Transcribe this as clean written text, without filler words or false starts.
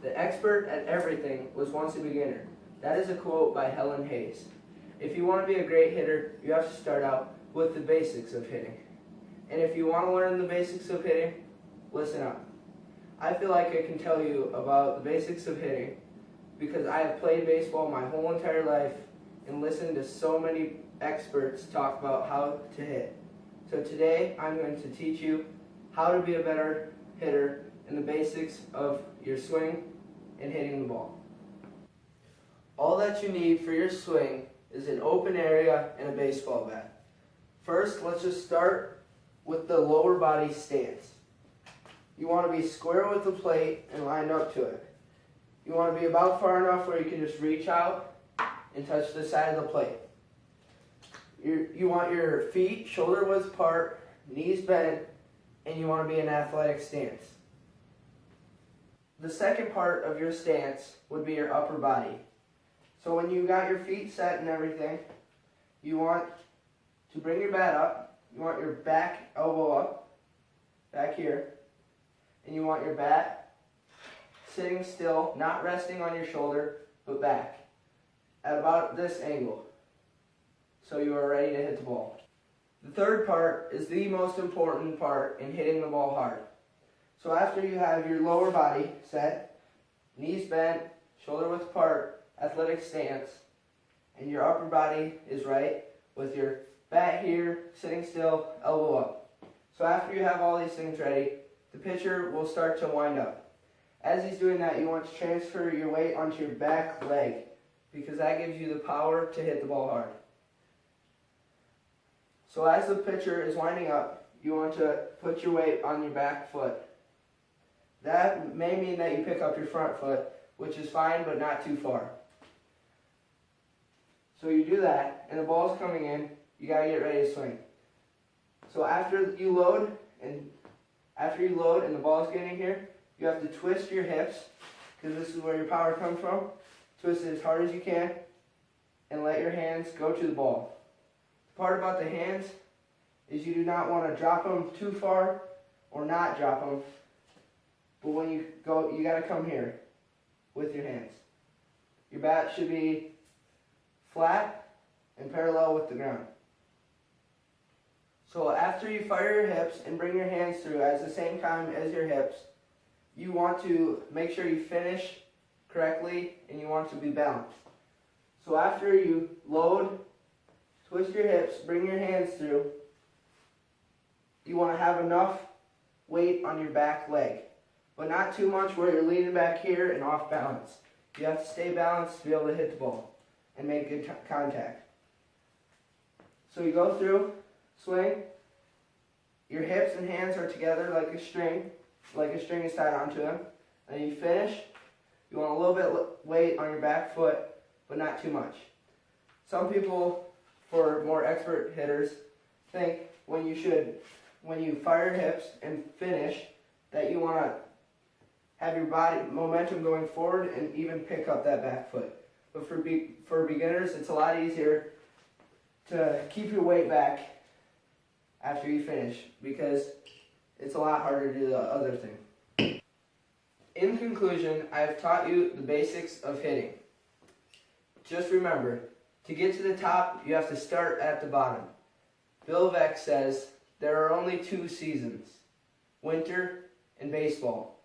The expert at everything was once a beginner. That is a quote by Helen Hayes. If you want to be a great hitter, you have to start out with the basics of hitting. And if you want to learn the basics of hitting, listen up. I feel like I can tell you about the basics of hitting because I have played baseball my whole entire life and listened to so many experts talk about how to hit. So today I'm going to teach you how to be a better hitter and the basics of your swing and hitting the ball. All that you need for your swing is an open area and a baseball bat. First, let's just start with the lower body stance. You want to be square with the plate and lined up to it. You want to be about far enough where you can just reach out and touch the side of the plate. You want your feet shoulder width apart, knees bent, and you want to be in an athletic stance. The second part of your stance would be your upper body. So when you got your feet set and everything, you want to bring your bat up. You want your back elbow up, back here. And you want your bat sitting still, not resting on your shoulder, but back at about this angle. So you are ready to hit the ball. The third part is the most important part in hitting the ball hard. So after you have your lower body set, knees bent, shoulder width apart, athletic stance, and your upper body is right with your bat here, sitting still, elbow up. So after you have all these things ready, the pitcher will start to wind up. As he's doing that, you want to transfer your weight onto your back leg because that gives you the power to hit the ball hard. So as the pitcher is winding up, you want to put your weight on your back foot. That may mean that you pick up your front foot, which is fine, but not too far. So you do that, and the ball's coming in, you gotta get ready to swing. So after you load and the ball's getting here, you have to twist your hips, because this is where your power comes from. Twist it as hard as you can, and let your hands go to the ball. The part about the hands is you do not want to drop them too far or not drop them, but when you go, you got to come here with your hands. Your bat should be flat and parallel with the ground. So after you fire your hips and bring your hands through at the same time as your hips, you want to make sure you finish correctly and you want to be balanced. So after you load, twist your hips, bring your hands through, you want to have enough weight on your back leg, but not too much where you're leaning back here and off balance. You have to stay balanced to be able to hit the ball and make good contact. So you go through, swing, your hips and hands are together like a string is tied onto them. And you finish, you want a little bit weight on your back foot, but not too much. Some people, for more expert hitters, think when you fire your hips and finish, that you want to have your body momentum going forward and even pick up that back foot. But for beginners, it's a lot easier to keep your weight back after you finish because it's a lot harder to do the other thing. In conclusion, I have taught you the basics of hitting. Just remember, to get to the top, you have to start at the bottom. Bill Veeck says, there are only two seasons, winter and baseball.